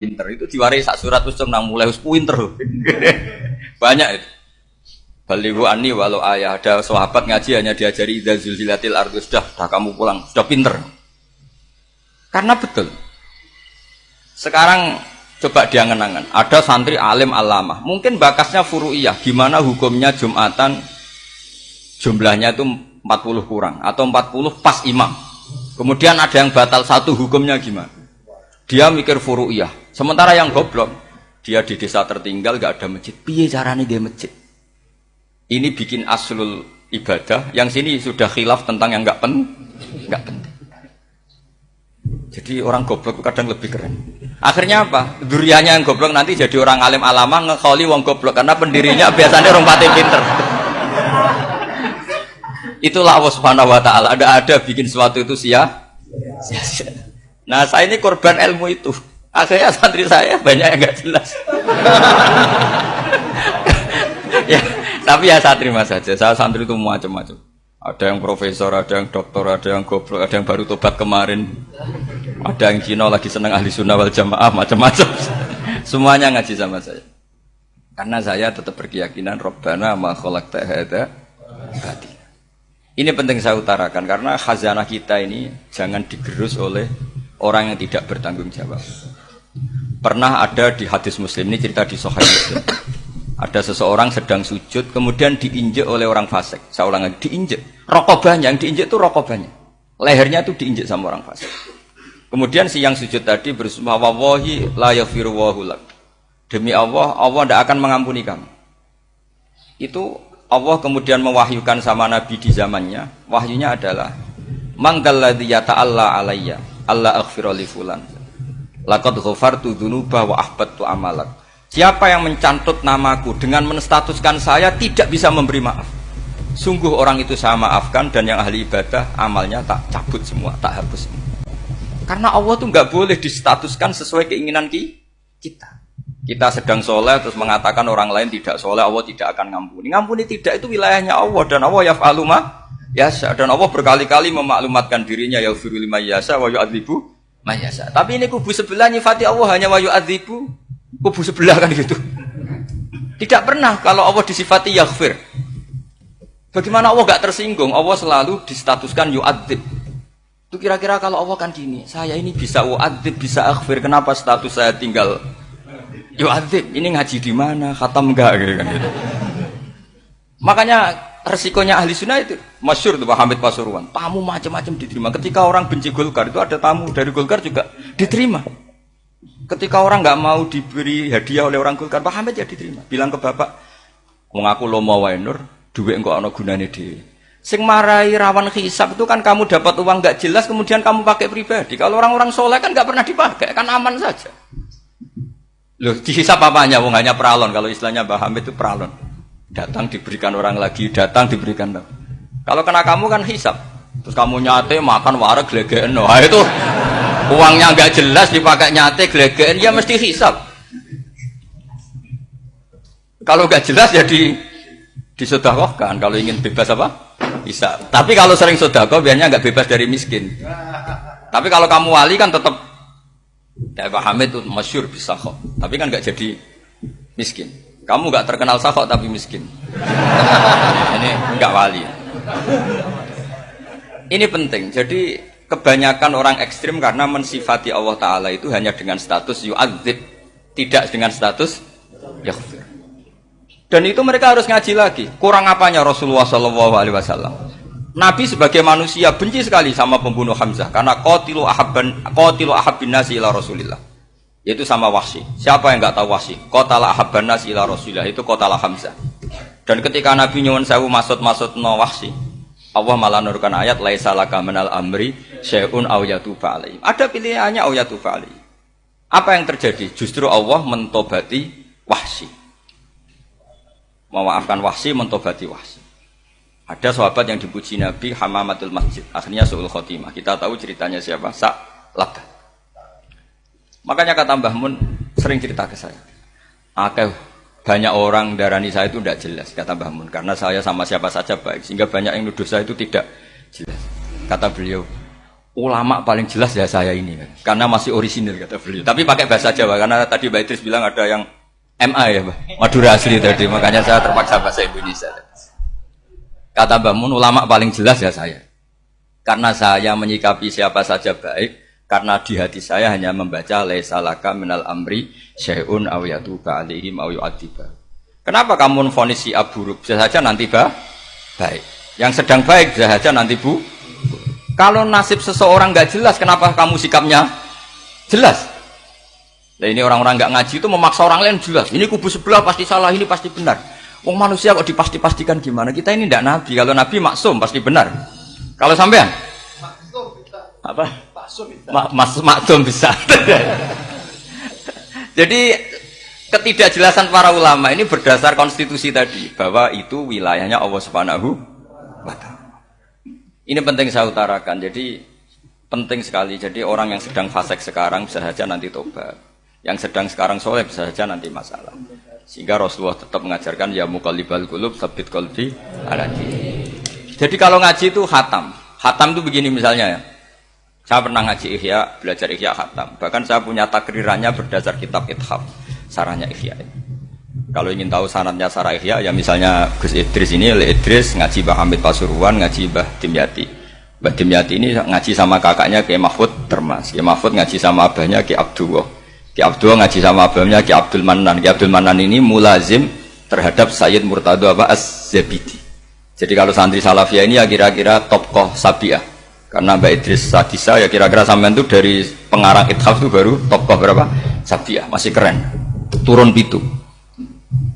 Pinter itu diwarai sak surat terus nang mulai wis pinter. Banyak itu. Balighu anni walau ayah, ada sahabat ngaji hanya diajari idza zulzilatil ardu, sudah kamu pulang, sudah pinter. Karena betul. Sekarang coba diangen-angen, ada santri alim alamah, mungkin bakasnya furu'iyah, gimana hukumnya Jumatan jumlahnya itu 40 kurang atau 40 pas imam. Kemudian ada yang batal satu, hukumnya gimana? Dia mikir furu'iyah. Sementara yang goblok, dia di desa tertinggal gak ada masjid. Piye caranya dia masjid? Ini bikin aslul ibadah, yang sini sudah khilaf tentang yang gak penting. Jadi orang goblok kadang lebih keren. Akhirnya apa? Duriannya yang goblok nanti jadi orang alim alama ngekholi wong goblok karena pendirinya biasanya orang pati pinter. Itulah Allah Subhanahu wa taala. Ada bikin sesuatu itu sia-sia. Nah, saya ini korban ilmu itu. Akhirnya santri saya banyak yang enggak jelas. Ya, tapi ya saya terima saja. Saya santri itu macam-macam. Ada yang profesor, ada yang doktor, ada yang goblok, ada yang baru tobat kemarin. Ada yang Cina lagi senang ahli sunnah wal jamaah, macam-macam. Semuanya ngaji sama saya. Karena saya tetap berkeyakinan Rabbana ma khalaqta hadza batil. Ini penting saya utarakan karena khazanah kita ini jangan digerus oleh orang yang tidak bertanggung jawab. Pernah ada di hadis Muslim, ini cerita di Sahih Muslim. Ada seseorang sedang sujud, kemudian diinjek oleh orang fasik. Saya ulang lagi, diinjek. Rokobahnya, yang diinjek itu rokobahnya. Lehernya itu diinjek sama orang fasik. Kemudian si yang sujud tadi bersumpah, wallahi la yaghfiru wallahu lak. Demi Allah, Allah tidak akan mengampuni kamu. Itu Allah kemudian mewahyukan sama Nabi di zamannya. Wahyunya adalah, manggalladzi yata'alla alayya, Allah aghfira li fulan. Laqad ghafartu dzunuba wa ahbattu amalak. Siapa yang mencantut namaku dengan menstatuskan saya tidak bisa memberi maaf. Sungguh orang itu saya maafkan dan yang ahli ibadah amalnya tak cabut semua, tak hapus semua. Karena Allah tuh nggak boleh distatuskan sesuai keinginan kita. Kita sedang soleh terus mengatakan orang lain tidak soleh, Allah tidak akan ngampuni. Ngampuni tidak, itu wilayahnya Allah dan Allah yaf'alu ma yasha. Dan Allah berkali-kali memaklumatkan dirinya yaghfiru liman yasha wa yu'adzibu man yasha. Tapi ini kubu sebelah nyifati Allah hanya wa yu'adzibu. Kubu sebelah kan gitu. Tidak pernah kalau Allah disifati yaghfir. Bagaimana Allah gak tersinggung? Allah selalu distatuskan yu'adzib. Itu kira-kira kalau Allah kan gini, saya ini bisa u'adzib, bisa aghfir. Kenapa status saya tinggal yu'adzib? Ini ngaji di mana? Khatam enggak gitu kan gitu. Makanya resikonya ahli sunnah itu masyhur tuh Pak Hamid Pasuruan. Tamu macam-macam diterima. Ketika orang benci Golkar itu ada tamu dari Golkar juga diterima. Ketika orang nggak mau diberi hadiah oleh orang Golkar, Pak Hamid ya diterima. Bilang ke bapak, mengaku lo mau wae nur, duit engkau ana gunane dhewe. Sing marai rawan hisab itu kan kamu dapat uang nggak jelas, kemudian kamu pakai pribadi. Kalau orang-orang soleh kan nggak pernah dipakai, kan aman saja. Loh, dihisab apanya? Wong hanya peralon. Kalau istilahnya Pak Hamid itu peralon. Datang diberikan orang lagi, datang diberikan. Kalau kena kamu kan hisab. Terus kamu nyate makan wareg glegeken. Wah itu uangnya nggak jelas dipakai nyate glegeken, ya mesti hisab. Kalau nggak jelas ya disedekahkan. Kalau ingin bebas apa? Hisab. Tapi kalau sering sedekah biasanya nggak bebas dari miskin. Tapi kalau kamu wali kan tetap ya Pak Hamid itu masyhur bisa kok. Tapi kan nggak jadi miskin. Kamu nggak terkenal sakok tapi miskin. Ini nggak wali. Ini penting. Jadi kebanyakan orang ekstrim karena mensifati Allah Ta'ala itu hanya dengan status yu'adzib, tidak dengan status yaghfir. Dan itu mereka harus ngaji lagi. Kurang apanya Rasulullah SAW? Nabi sebagai manusia benci sekali sama pembunuh Hamzah karena qatilu ahabbin nasi ila Rasulillah. Yaitu sama Wahsy. Siapa yang nggak tahu Wahsy? Qatala ahabban nasi ila Rasulillah, itu qatala Hamzah. Dan ketika Nabi nyuwun sewu maksud no Wahsy, Allah malah nurkan ayat laisa laka minal amri syai'un aw yatuba alaihim. Ada pilihannya aw yatuba alaihim. Apa yang terjadi? Justru Allah mentobati Wahsy. Memaafkan Wahsy, mentobati Wahsy. Ada sahabat yang dipuji Nabi hamamatul masjid, akhirnya su'ul khotimah. Kita tahu ceritanya siapa? Sa'labah. Makanya kata Mbah Mun sering cerita ke saya. Banyak orang darani saya itu tidak jelas, kata Mbah Mun, karena saya sama siapa saja baik, sehingga banyak yang nuduh saya itu tidak jelas. Kata beliau, ulama paling jelas ya saya ini kan. Karena masih orisinil kata beliau. Tapi pakai bahasa Jawa karena tadi Mbak Idris bilang ada yang MA ya, Mbak. Madura asli tadi, makanya saya terpaksa bahasa Indonesia. Kata Mbak Mun, ulama paling jelas ya saya. Karena saya menyikapi siapa saja baik, karena di hati saya hanya membaca laisa laka minal amri syai'un aw yatuba alaihim aw yu'adziba. Kenapa kamu vonis si buruk? Bisa saja nanti baik. Yang sedang baik bisa saja nanti bu. Kalau nasib seseorang nggak jelas, kenapa kamu sikapnya jelas? Nah ini orang-orang nggak ngaji itu memaksa orang lain jelas. Ini kubu sebelah pasti salah, ini pasti benar. Wong manusia kok dipasti-pastikan gimana? Kita ini tidak nabi. Kalau nabi maksum pasti benar. Kalau sampean apa? Maksum bisa. Jadi ketidakjelasan para ulama ini berdasar konstitusi tadi bahwa itu wilayahnya Allah Subhanahu wa Ta'ala. Ini penting saya utarakan. Jadi penting sekali. Jadi orang yang sedang fasik sekarang bisa saja nanti tobat. Yang sedang sekarang soleh bisa saja nanti masalah. Sehingga Rasulullah tetap mengajarkan ya muqallibal qulub tsabbit qalbi ala dinik. Jadi kalau ngaji itu khatam. Khatam itu begini misalnya ya. Saya pernah ngaji Ihya, belajar Ihya khatam. Bahkan saya punya takrirannya berdasar kitab Ithaf, sarahnya Ihya. Kalau ingin tahu sanadnya sarah Ihya, ya misalnya Gus Idris ini, Idris ngaji Mbah Hamid Pasuruan, ngaji Mbah Dimyati. Mbah Dimyati ini ngaji sama kakaknya Kiai Mahfud Termas. Kiai Mahfud ngaji sama abahnya Kiai Abdullah. Ki Abdul ngaji sama abangnya Ki Abdul Manan. Ki Abdul Manan ini mulazim terhadap Sayyid Murtado Az-Zabidi. Jadi kalau santri Salafiyah ini ya kira-kira tokoh Sabiah. Karena Mbak Idris Sadisa ya kira-kira sampean itu dari pengarang Ithaf itu baru tokoh berapa? Sabiah, masih keren. Turun pitu.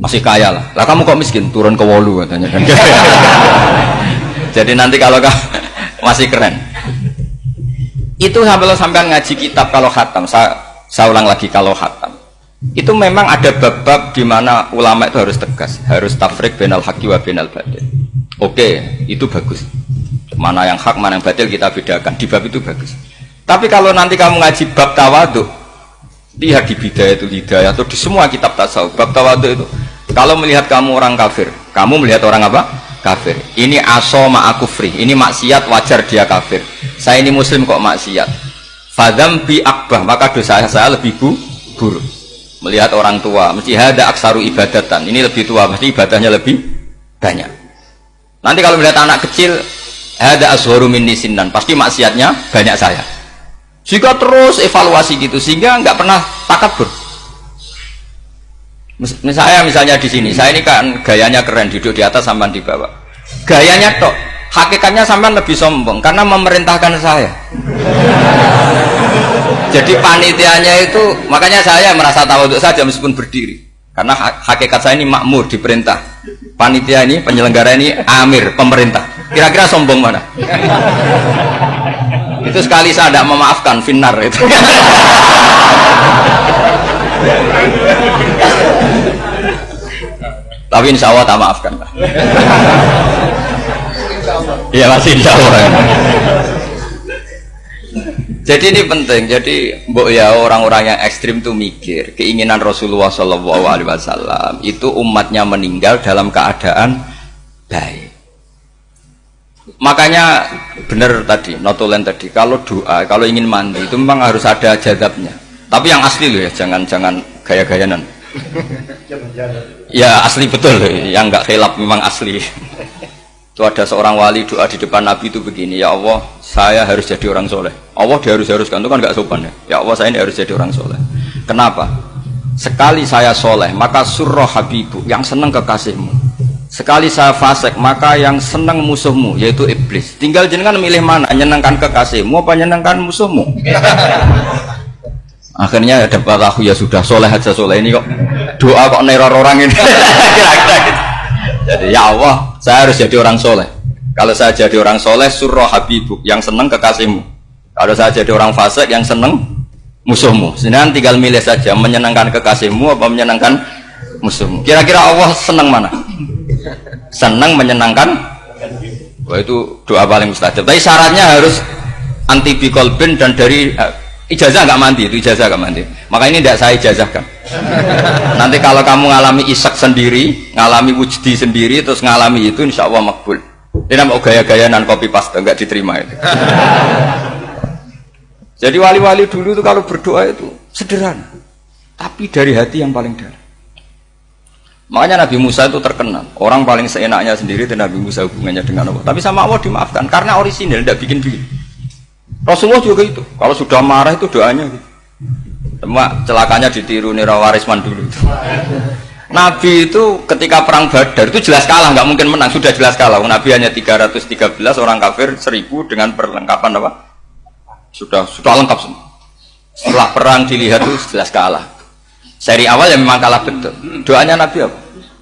Masih kaya lah. Lah kamu kok miskin? Turun ke 8 katanya kan. Jadi nanti kalau masih keren. Itu sampean ngaji kitab kalau khatam. Saya ulang lagi kalau khatam itu memang ada bab-bab di mana ulama itu harus tegas, harus tafrik bainal haqqi wa bainal batil. Oke, itu bagus. Mana yang hak, mana yang batil kita bedakan. Di bab itu bagus. Tapi kalau nanti kamu ngaji bab tawadhu, lihat di Bidayah Hidayah atau di semua kitab tasawuf, bab tawadhu itu kalau melihat kamu orang kafir, kamu melihat orang apa? Kafir. Ini aso ma'akufri, ini maksiat wajar dia kafir. Saya ini muslim kok maksiat. Fadam bi akbah, maka dosa saya lebih buruk. Melihat orang tua, mesti ada aksaru ibadatan. Ini lebih tua, mesti ibadahnya lebih banyak. Nanti kalau melihat anak kecil, ada aswaru min nisinnan, pasti maksiatnya banyak saya. Jika terus evaluasi gitu, sehingga nggak pernah takabur. Misalnya di sini, saya ini kan gayanya keren, duduk di atas sampai di bawah. Gayanya tok. Hakikatnya sampean lebih sombong karena memerintahkan saya. Jadi panitianya itu, makanya saya merasa tawadhu saja meskipun berdiri. Karena hakikat saya ini makmur, diperintah. Panitia ini, penyelenggara ini amir, pemerintah. Kira-kira sombong mana? Itu sekali saya tidak memaafkan, finnar itu. Tapi insya Allah tak maafkan. Ya masih insya Allah. Jadi ini penting. Jadi mbok ya orang-orang yang ekstrim itu mikir keinginan Rasulullah SAW itu umatnya meninggal dalam keadaan baik. Makanya benar tadi, notulen tadi. Kalau doa, kalau ingin mandi itu memang harus ada jadabnya. Tapi yang asli loh ya, jangan gaya-gayanan. Ya asli betul loh, yang nggak khilaf memang asli. Itu ada seorang wali doa di depan Nabi itu begini, ya Allah saya harus jadi orang soleh. Allah diharuskan itu kan nggak sopan ya. Ya Allah saya ini harus jadi orang soleh. Kenapa? Sekali saya soleh maka surroh habibu, yang senang kekasihmu. Sekali saya fasik maka yang senang musuhmu, yaitu iblis. Tinggal jenengan milih mana, menyenangkan kekasihmu apa menyenangkan musuhmu. Akhirnya ya dapat aku ya sudah soleh aja, soleh ini kok doa kok neror orang ini. Kira-kira gitu. Jadi ya Allah saya harus jadi orang soleh. Kalau saya jadi orang soleh surroh habibuk, yang senang kekasihmu. Kalau saya jadi orang fasik yang senang musuhmu. Sedangkan tinggal milih saja, menyenangkan kekasihmu apa menyenangkan musuhmu. Kira-kira Allah senang mana? Senang menyenangkan. Wah itu doa paling mustajab. Tapi syaratnya harus anti bikolbin dan dari ijazah nggak mandi, itu ijazah nggak mandi. Maka ini tidak saya ijazahkan. Nanti kalau kamu ngalami isak sendiri, ngalami wujdi sendiri, terus ngalami itu insya Allah makbul. Ini namanya gaya-gayanan copy paste, nggak diterima itu. Jadi wali-wali dulu itu kalau berdoa itu sederhana, tapi dari hati yang paling dalam. Makanya Nabi Musa itu terkenal, orang paling seenaknya sendiri itu Nabi Musa hubungannya dengan Allah. Tapi sama Allah dimaafkan karena orisinil, tidak bikin-bikin. Rasulullah juga itu, kalau sudah marah itu doanya gitu. Cuma celakanya ditiru Nira Warisman dulu itu. Nabi itu ketika perang Badar itu jelas kalah, nggak mungkin menang, sudah jelas kalah. Nabi hanya 313, orang kafir 1000 dengan perlengkapan apa? Sudah lengkap semua. Setelah perang dilihat itu jelas kalah. Seri awal yang memang kalah betul. Doanya Nabi apa?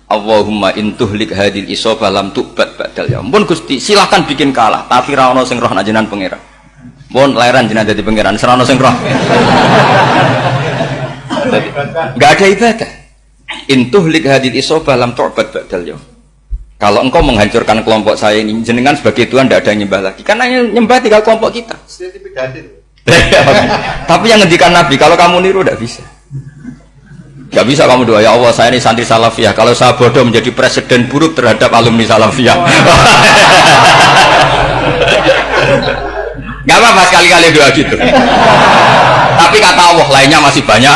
Allahumma intuhlik hadil isobah lam tu'bad ba'dal yaum. Pun Gusti silahkan bikin kalah, tapi ra ono sing roh najenan pangeran. Pun lairan jenengan dadi pangeran, ora ono sing roh. Enggak ada ibadah. Intuhlik hadil isobah lam tu'bad ba'dal yaum. Kalau engkau menghancurkan kelompok saya ini, jenengan sebagai Tuhan tidak ada yang nyembah lagi. Karena yang nyembah tinggal kelompok kita. Tapi yang ngendikan Nabi, kalau kamu niru tidak bisa. Tidak bisa kamu doa, ya Allah saya ini santri salafiyah. Kalau saya bodoh menjadi presiden buruk terhadap alumni salafiyah. Gak apa-apa sekali-kali doa gitu. Tapi kata Allah lainnya masih banyak.